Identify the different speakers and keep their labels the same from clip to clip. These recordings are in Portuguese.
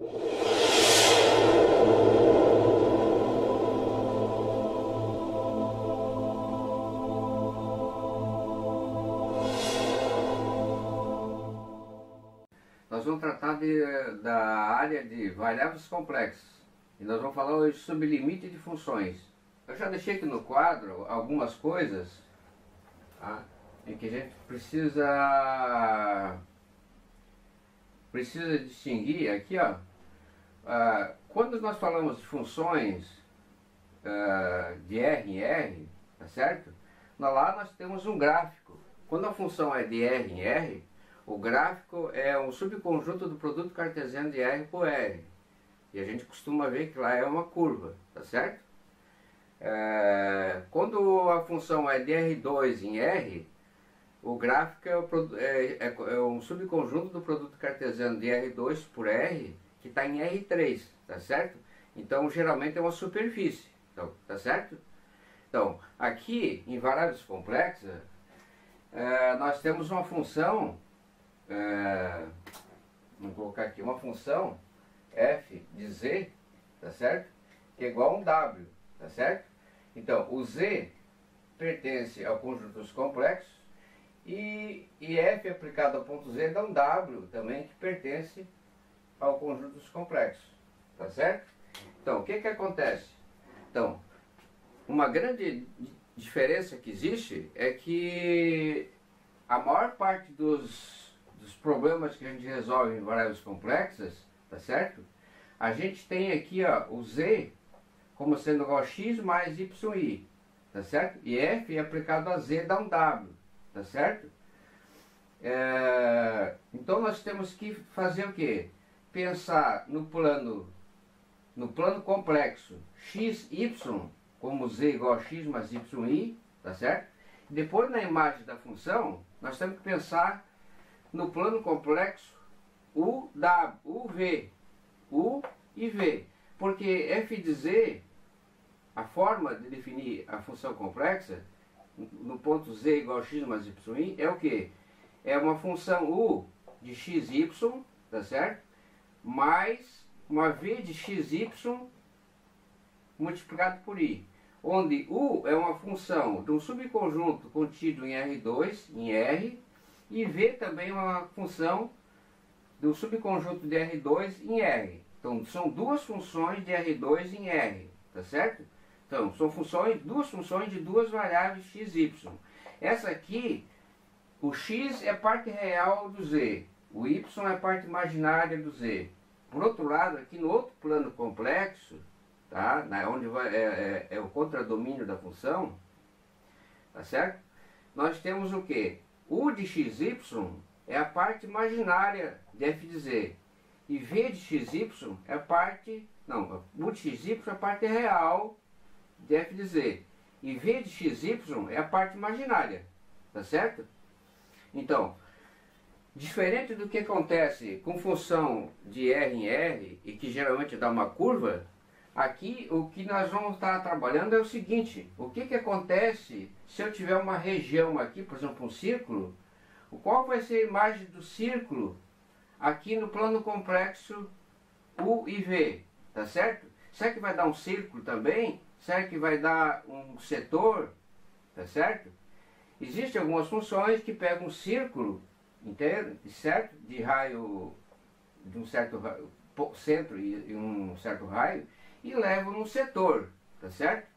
Speaker 1: Nós vamos tratar da área de variáveis complexas e nós vamos falar hoje sobre limite de funções. Eu já deixei aqui no quadro algumas coisas, tá, em que a gente precisa distinguir aqui, ó. Quando nós falamos de funções de R em R, tá certo? Lá nós temos um gráfico. Quando a função é de R em R, o gráfico é um subconjunto do produto cartesiano de R por R. E a gente costuma ver que lá é uma curva, tá certo? Quando a função é de R2 em R, o gráfico é um subconjunto do produto cartesiano de R2 por R, que está em R3, tá certo? Então, geralmente é uma superfície, então, tá certo? Então, aqui, em variáveis complexas, nós temos uma função, vamos colocar aqui, uma função f de z, tá certo? Que é igual a um w, tá certo? Então, o z pertence ao conjunto dos complexos e f aplicado ao ponto z dá um w também que pertence ao conjunto dos complexos, tá certo? Então, o que acontece? Então, uma grande diferença que existe é que a maior parte dos problemas que a gente resolve em variáveis complexas, tá certo? A gente tem aqui, ó, o z como sendo igual a x mais yi, tá certo? E f aplicado a z dá um w, tá certo? Então nós temos que fazer o quê? Pensar no plano complexo xy como z igual a x mais yi, tá certo? Depois, na imagem da função, nós temos que pensar no plano complexo u e v, porque f de z, a forma de definir a função complexa no ponto z igual a x mais yi é o que? É uma função u de xy, tá certo? Mais uma v de xy multiplicado por i, onde u é uma função de um subconjunto contido em R2, em R, e v também é uma função do subconjunto de R2 em R. Então, são duas funções de R2 em R, tá certo? Então, são duas funções de duas variáveis x, y. Essa aqui, o x é a parte real do z, o y é a parte imaginária do z. Por outro lado, aqui no outro plano complexo, tá? Onde é o contradomínio da função, tá certo? Nós temos o que? U de xy é a parte imaginária de f de z. E v de xy é a parte... Não, u de xy é a parte real de f de z. E v de xy é a parte imaginária. Tá certo? Então, diferente do que acontece com função de R em R, e que geralmente dá uma curva, aqui o que nós vamos estar trabalhando é o seguinte: o que acontece se eu tiver uma região aqui, por exemplo, um círculo, qual vai ser a imagem do círculo aqui no plano complexo U e V, tá certo? Será que vai dar um círculo também? Será que vai dar um setor, tá certo? Existem algumas funções que pegam um círculo inteiro, certo? De raio, de um certo centro e um certo raio, e levam num setor, tá certo?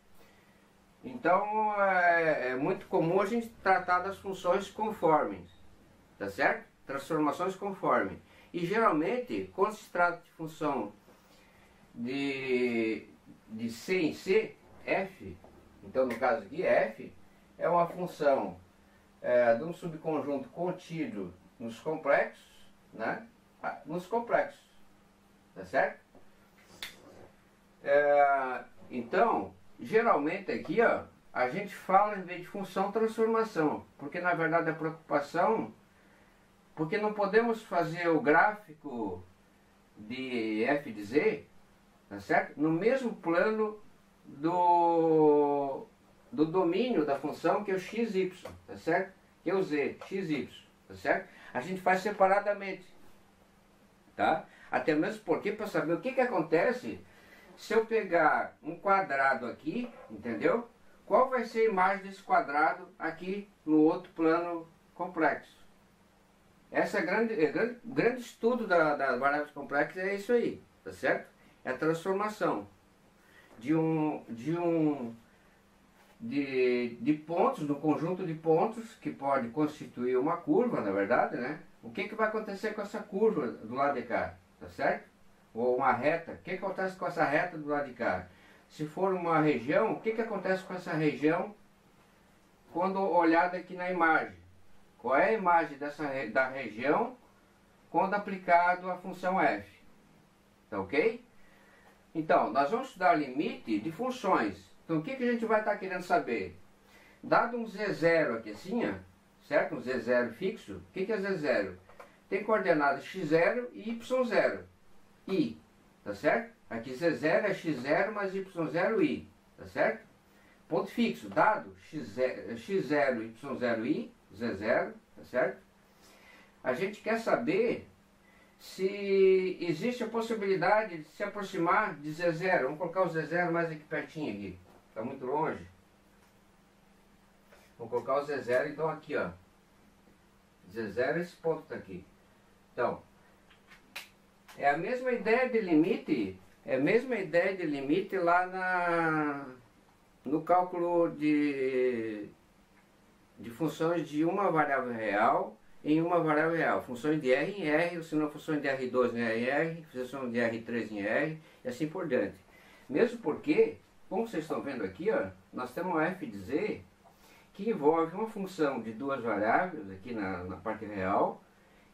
Speaker 1: Então é muito comum a gente tratar das funções conformes, tá certo? Transformações conformes. E geralmente, quando se trata de função de C em C, f, então no caso aqui f, é uma função de um subconjunto contido nos complexos, né? Nos complexos, tá certo? Então, geralmente aqui, ó, a gente fala em vez de função transformação, porque na verdade a preocupação, porque não podemos fazer o gráfico de f de z, tá certo? No mesmo plano do domínio da função, que é o xy, tá certo? Que é o z, xy, tá certo? A gente faz separadamente, tá? Até mesmo porque para saber o que, que acontece se eu pegar um quadrado aqui, entendeu? Qual vai ser a imagem desse quadrado aqui no outro plano complexo? Essa grande estudo das variáveis complexas é isso aí, tá certo? É a transformação de pontos, do conjunto de pontos que pode constituir uma curva, na verdade, né? O que, que vai acontecer com essa curva do lado de cá, tá certo? Ou uma reta, o que, que acontece com essa reta do lado de cá? Se for uma região, o que, que acontece com essa região quando olhada aqui na imagem? Qual é a imagem da região quando aplicado a função f? Tá ok? Então, nós vamos estudar o limite de funções. Então, o que, que a gente vai estar querendo saber? Dado um z0 aqui assim, ó, certo? Um z0 fixo. O que, que é z0? Tem coordenadas x0 e y0. I, tá certo? Aqui z0 é x0 mais y0 i, tá certo? Ponto fixo, dado x0 y0 i, z0, tá certo? A gente quer saber se existe a possibilidade de se aproximar de z0. Vamos colocar o z0 mais aqui pertinho aqui. Está muito longe. Vou colocar o z0 então aqui, ó. z0 esse ponto está aqui. Então, é a mesma ideia de limite, lá no cálculo de funções de uma variável real em uma variável real. Funções de R em R, ou se não funções de R2 em R, funções de R3 em R, e assim por diante. Mesmo porque, como vocês estão vendo aqui, ó, nós temos um f de z que envolve uma função de duas variáveis, aqui na parte real,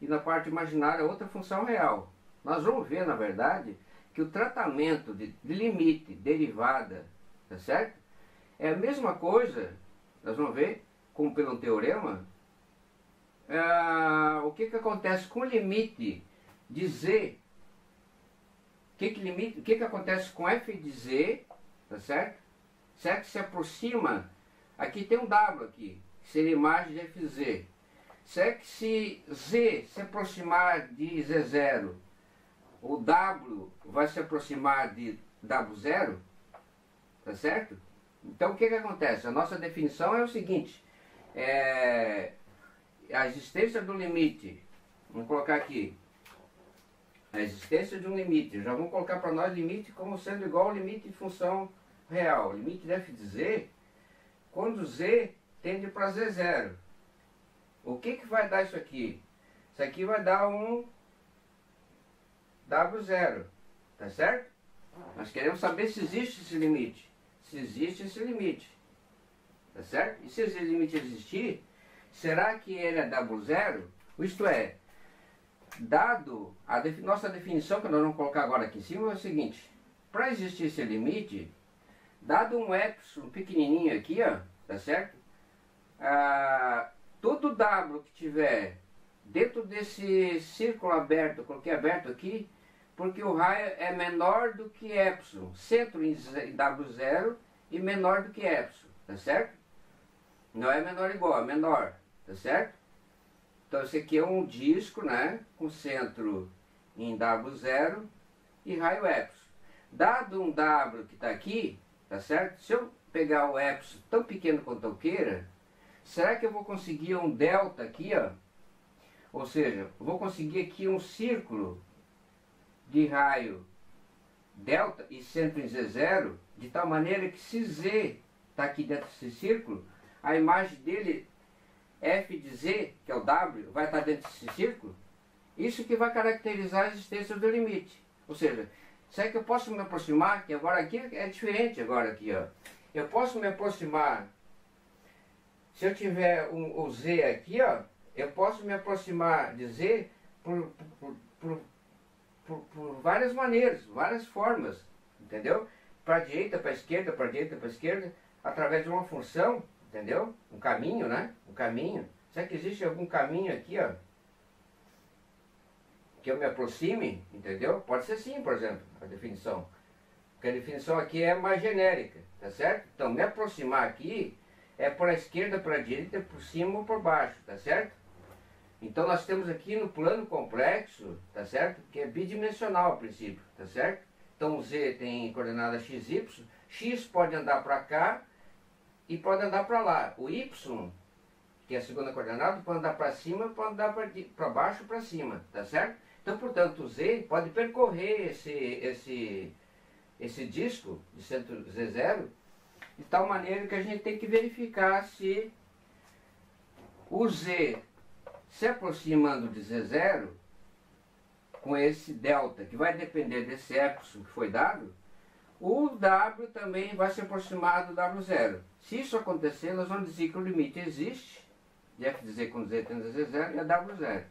Speaker 1: e na parte imaginária outra função real. Nós vamos ver, na verdade, que o tratamento de limite, derivada, tá certo? É a mesma coisa, nós vamos ver, como pelo teorema, o que, que acontece com o limite de z, o que, que acontece com f de z, tá certo? Será que se aproxima, aqui tem um w aqui, que seria a imagem de fz. Será que se z se aproximar de z0, o w vai se aproximar de w0, tá certo? Então o que, que acontece? A nossa definição é o seguinte, a existência do limite, vamos colocar aqui, a existência de um limite, já vamos colocar para nós limite como sendo igual ao limite de função real, limite de f de z, quando z tende para z0. O que, que vai dar isso aqui? Isso aqui vai dar um w0, tá certo? Nós queremos saber se existe esse limite. Se existe esse limite, tá certo? E se esse limite existir, será que ele é w0? Isto é, dado a nossa definição, que nós vamos colocar agora aqui em cima, é o seguinte: para existir esse limite, dado um epsilon pequenininho aqui, ó, tá certo? Todo w que tiver dentro desse círculo aberto, coloquei aberto aqui, porque o raio é menor do que epsilon, centro em w0 e menor do que epsilon, tá certo? Não é menor igual, é menor, tá certo? Então esse aqui é um disco, né, com centro em w0 e raio epsilon. Dado um w que está aqui, tá certo? Se eu pegar o epsilon tão pequeno quanto eu queira, será que eu vou conseguir um delta aqui, ó? Ou seja, eu vou conseguir aqui um círculo de raio delta e centro em z0, de tal maneira que se z está aqui dentro desse círculo, a imagem dele, f de z, que é o w, vai estar dentro desse círculo. Isso que vai caracterizar a existência do limite. Ou seja, será que eu posso me aproximar, que agora aqui é diferente agora aqui, ó. Eu posso me aproximar, se eu tiver o z aqui, ó, eu posso me aproximar de z por várias maneiras, várias formas, entendeu? Para a direita, para a esquerda, para a direita, para a esquerda, através de uma função, entendeu? Um caminho, né? Um caminho. Será que existe algum caminho aqui, ó, que eu me aproxime, entendeu? Pode ser sim, por exemplo, a definição. Porque a definição aqui é mais genérica, tá certo? Então, me aproximar aqui é por a esquerda, para a direita, por cima ou por baixo, tá certo? Então nós temos aqui no plano complexo, tá certo? Que é bidimensional a princípio, tá certo? Então o Z tem coordenada XY, X pode andar para cá e pode andar para lá. O Y, que é a segunda coordenada, pode andar para cima, pode andar para baixo, para cima, tá certo? Então, portanto, o Z pode percorrer esse disco de centro Z0 de tal maneira que a gente tem que verificar se o Z se aproximando de Z0 com esse delta, que vai depender desse epsilon que foi dado, o W também vai se aproximar do W0. Se isso acontecer, nós vamos dizer que o limite existe, de f de z com z tende a Z0 e a W0.